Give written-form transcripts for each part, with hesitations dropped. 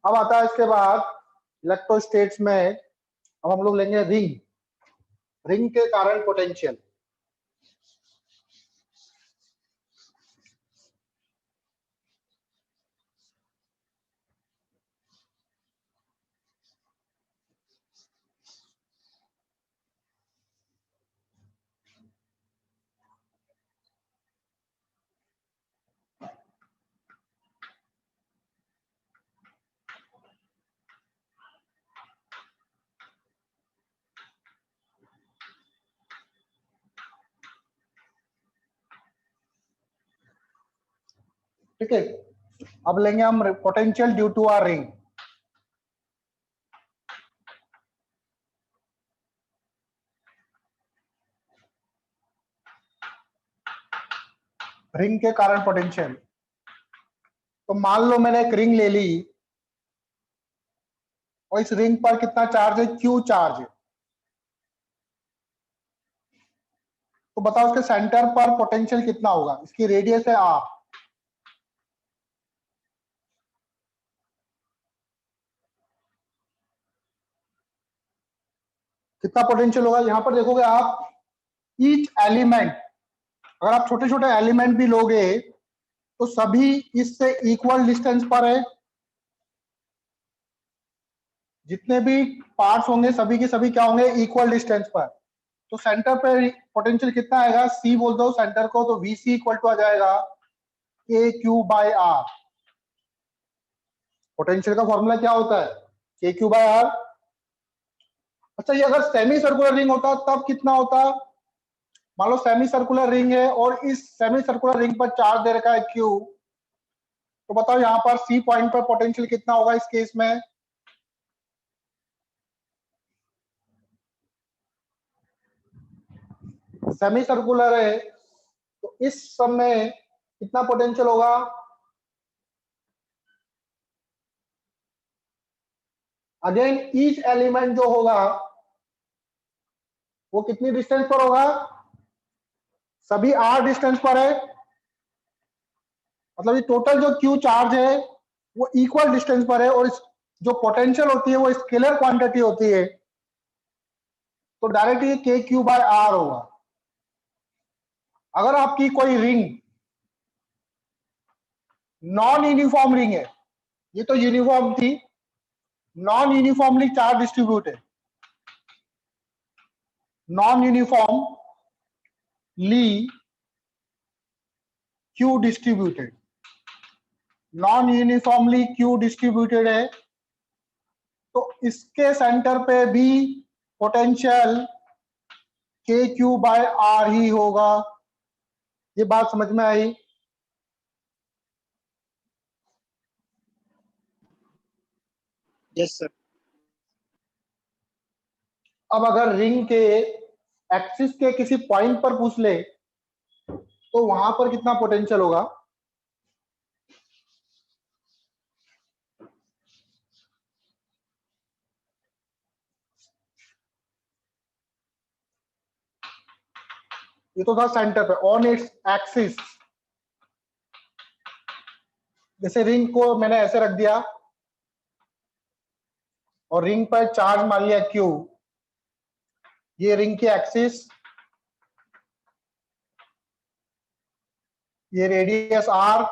अब आता है इसके बाद इलेक्ट्रोस्टेट्स में, अब हम लोग लेंगे रिंग। रिंग के कारण पोटेंशियल। ठीक है, अब लेंगे हम potential due to R ring. Ring के कारण पोटेंशियल। तो मान लो मैंने एक रिंग ले ली और इस रिंग पर कितना चार्ज है, क्यू चार्ज है। तो बताओ उसके सेंटर पर पोटेंशियल कितना होगा, इसकी रेडियस है आर। कितना पोटेंशियल होगा, यहां पर देखोगे आप ईच एलिमेंट, अगर आप छोटे छोटे एलिमेंट भी लोगे तो सभी इससे इक्वल डिस्टेंस पर है। जितने भी पार्ट्स होंगे सभी के सभी क्या होंगे, इक्वल डिस्टेंस पर। तो सेंटर पे पोटेंशियल कितना आएगा, सी बोल दो सेंटर को, तो वी सी इक्वल टू आ जाएगा के क्यू बाय आर। पोटेंशियल का फॉर्मूला क्या होता है, के क्यू बाय आर। अच्छा, ये अगर सेमी सर्कुलर रिंग होता तब कितना होता। मान लो सेमी सर्कुलर रिंग है और इस सेमी सर्कुलर रिंग पर चार्ज दे रखा है क्यू, तो बताओ यहां पर सी पॉइंट पर पोटेंशियल कितना होगा इस केस में। सेमी सर्कुलर है तो इस समय कितना पोटेंशियल होगा, अगेन ईच एलिमेंट जो होगा वो कितनी डिस्टेंस पर होगा, सभी आर डिस्टेंस पर है। मतलब ये टोटल जो क्यू चार्ज है वो इक्वल डिस्टेंस पर है, और जो पोटेंशियल होती है वो स्केलर क्वांटिटी होती है, तो डायरेक्ट ये के क्यू बाय आर होगा। अगर आपकी कोई रिंग नॉन यूनिफॉर्म रिंग है, ये तो यूनिफॉर्म थी, नॉन यूनिफॉर्मली चार्ज डिस्ट्रीब्यूट है, non uniformly Q distributed, non uniformly Q distributed है, तो इसके सेंटर पे भी potential k Q by are ही होगा। ये बात समझ में आई। Yes sir. अब अगर रिंग के एक्सिस के किसी पॉइंट पर पूछ ले तो वहां पर कितना पोटेंशियल होगा। ये तो था सेंटर पे ऑन इट्स एक्सिस। जैसे रिंग को मैंने ऐसे रख दिया और रिंग पर चार्ज मान लिया क्यू, ये रिंग की एक्सिस, ये रेडियस आर,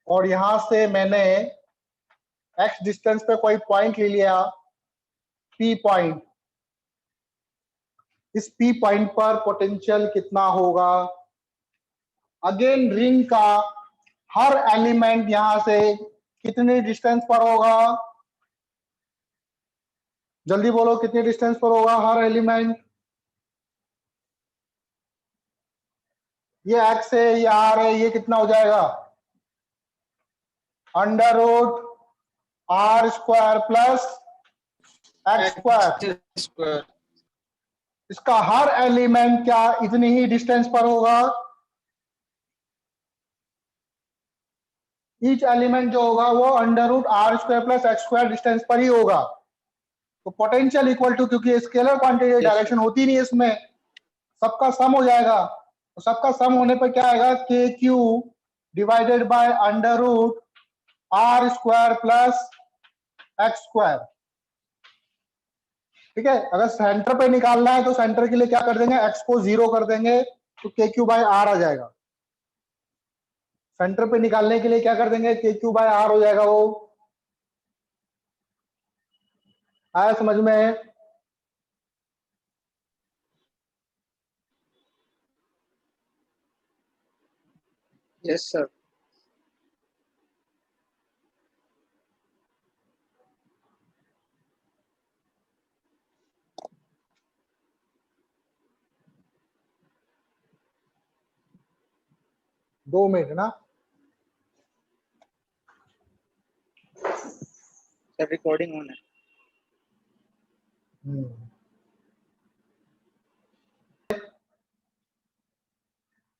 और यहां से मैंने एक्स डिस्टेंस पे कोई पॉइंट ले लिया, पी पॉइंट। इस पी पॉइंट पर पोटेंशियल कितना होगा। अगेन रिंग का हर एलिमेंट यहां से कितनी डिस्टेंस पर होगा, जल्दी बोलो कितनी डिस्टेंस पर होगा हर एलिमेंट। ये एक्स है, ये आर है, ये कितना हो जाएगा, under root R square plus X square. इसका हर एलिमेंट क्या इतनी ही डिस्टेंस पर होगा। ईच एलिमेंट जो होगा वो under root R square plus X square distance पर ही होगा। तो पोटेंशियल इक्वल टू, क्योंकि स्केलर क्वांटिटी डायरेक्शन होती नहीं है इसमें, सबका सम हो जाएगा। तो सबका सम होने पर क्या आएगा, K Q divided by under root R square plus X square. ठीक है, अगर सेंटर पे निकालना है तो सेंटर के लिए क्या कर देंगे, एक्स को 0 कर देंगे तो के क्यू बाय आर आ जाएगा। सेंटर पे निकालने के लिए क्या कर देंगे, के क्यू बाय आर हो जाएगा। वो आया समझ में? Yes, sir. दो मिनट ना। Sir, recording on है।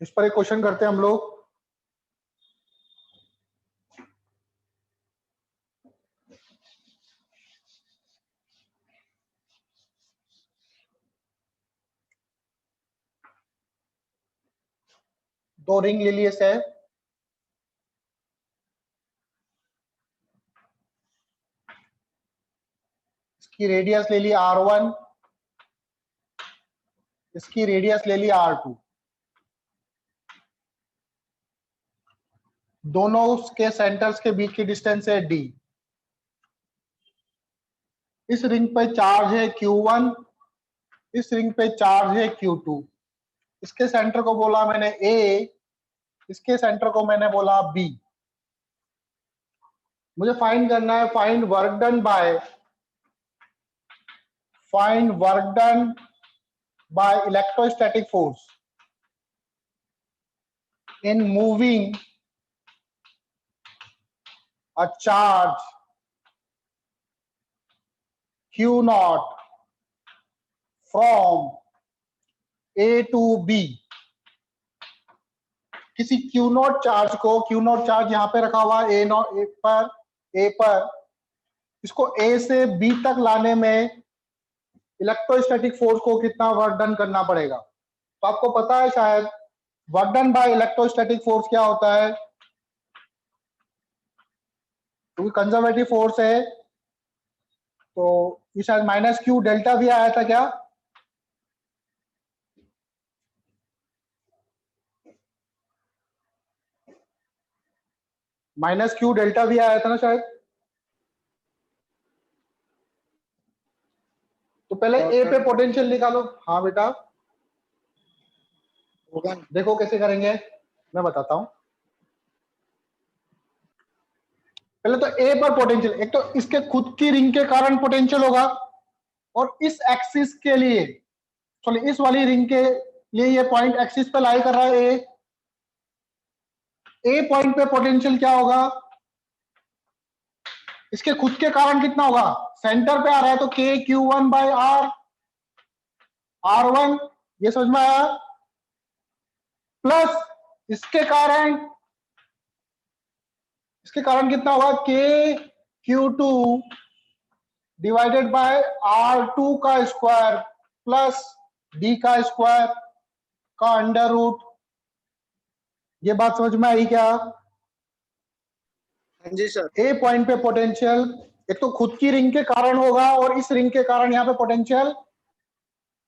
इस पर एक क्वेश्चन करते हैं हम लोग। दो रिंग ले लिए से, इसकी रेडियस ले ली R1, इसकी रेडियस ले ली R2। दोनों के सेंटर्स के बीच की डिस्टेंस है D। इस रिंग पे चार्ज है Q1, इस रिंग पे चार्ज है Q2। इसके सेंटर को बोला मैंने A, इसके सेंटर को मैंने बोला B। मुझे फाइंड करना है find work done by electrostatic force in moving a charge Q naught from A to B। किसी Q नॉट चार्ज को, Q नॉट चार्ज यहाँ पे रखा हुआ है A पर, इसको A से B तक लाने में इलेक्ट्रोस्टैटिक फोर्स को कितना वर्क डन करना पड़ेगा। तो आपको पता है शायद work done by electrostatic force क्या होता है, क्योंकि कंजर्वेटिव फोर्स है तो ये शायद माइनस क्यू डेल्टा भी आया था क्या? माइनस क्यू डेल्टा भी आया था ना शायद। तो पहले ए पे पोटेंशियल निकालो। हाँ बेटा, होगा। देखो कैसे करेंगे, मैं बताता हूं। पहले तो ए पर पोटेंशियल, एक तो इसके खुद की रिंग के कारण पोटेंशियल होगा, और इस एक्सिस के लिए, सॉरी इस वाली रिंग के लिए ये पॉइंट एक्सिस पे लाई कर रहा है ए पॉइंट पे पोटेंशियल क्या होगा, इसके खुद के कारण कितना होगा, सेंटर पे आ रहा है तो के Q one by are, R1, ये समझ में आया, प्लस इसके कारण कितना होगा, के q two divided by R2 का स्क्वायर प्लस D का स्क्वायर का अंडर रूट। ये बात समझ में आई क्या? हाँ जी सर। ए पॉइंट पे पोटेंशियल एक तो खुद की रिंग के कारण होगा, और इस रिंग के कारण यहाँ पे potential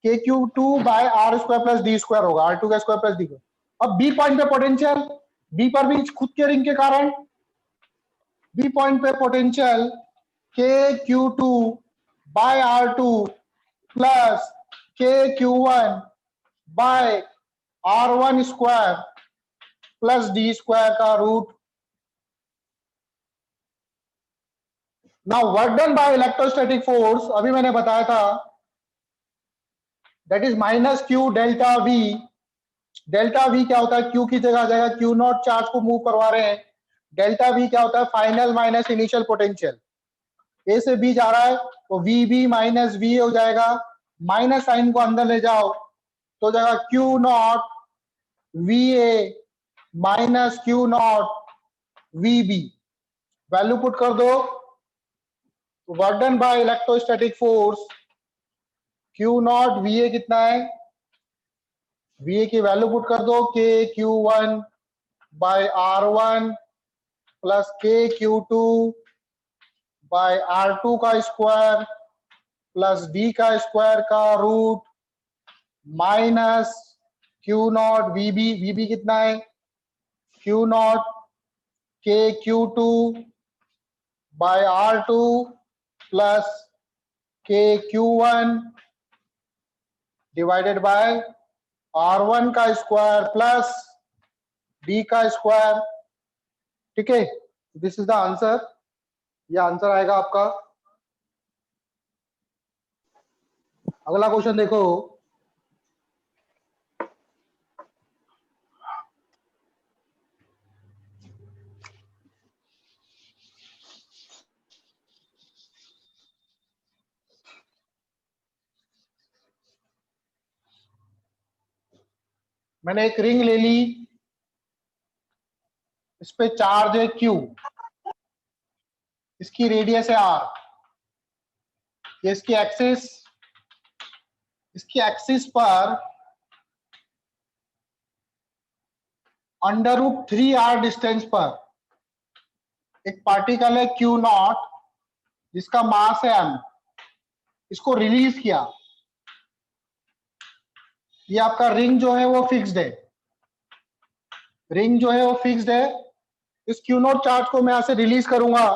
k q two by R square plus D square होगा, R2 का स्क्वायर प्लस डी का। अब बी पॉइंट पे पोटेंशियल, बी पर भी खुद के रिंग के कारण, बी पॉइंट पे potential k q two by R2 plus k Q one by R1 square plus D square का root. Now work done by electrostatic force अभी मैंने बताया था, that is minus q delta V. Delta we क्या होता है, Q की जगह आ जाएगा, क्यू नॉट चार्ज को मूव करवा रहे हैं। डेल्टा वी क्या होता है, फाइनल माइनस इनिशियल पोटेंशियल। ए से बी जा रहा है तो वी बी माइनस वी हो जाएगा, माइनस साइन को अंदर ले जाओ तो जाएगा Q naught V A minus Q naught V B. Value put कर दो, work done by electrostatic force Q naught V A कितना है, वी ए की वैल्यू पुट कर दो, K Q one by R1 plus KQ2 by R2 का square plus D का square का रूट माइनस Q0 VB कितना है Q0 KQ2 by R2 plus KQ1 divided by R1 का स्क्वायर प्लस D का square. ठीक है, दिस इज द आंसर। ये आंसर आएगा आपका। अगला क्वेश्चन देखो, मैंने एक रिंग ले ली, इस पे चार्ज है Q, इसकी रेडियस है R, ये इसकी एक्सिस पर √3r डिस्टेंस पर एक पार्टिकल है Q0 जिसका मास है m, इसको रिलीज किया। ये आपका रिंग जो है वो फिक्स्ड है, रिंग जो है वो फिक्स्ड है। इस Q0 चार्ज को मैं यहां से रिलीज करूंगा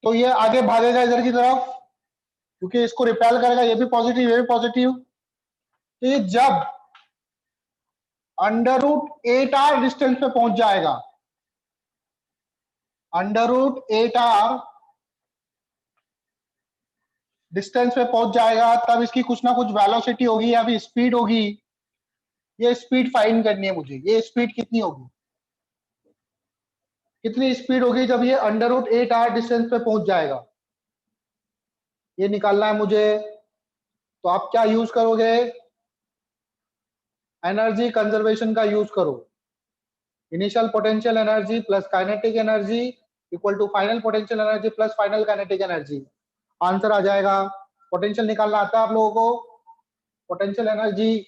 तो ये आगे भागेगा इधर की तरफ, क्योंकि इसको रिपेल करेगा, ये भी पॉजिटिव ये भी पॉजिटिव। तो ये जब √8r डिस्टेंस पे पहुंच जाएगा, √8r डिस्टेंस पे पहुंच जाएगा, तब इसकी कुछ ना कुछ वेलोसिटी होगी या फिर स्पीड होगी। ये स्पीड फाइंड करनी है मुझे। ये स्पीड कितनी होगी, कितनी स्पीड होगी जब ये √8r डिस्टेंस पे पहुंच जाएगा, ये निकालना है मुझे। तो आप क्या यूज करोगे, एनर्जी कंजर्वेशन का यूज करो। Initial potential energy plus kinetic energy equal to final potential energy plus final kinetic energy. Answer आ जाएगा। पोटेंशियल निकालना आता है आप लोगों को, पोटेंशियल एनर्जी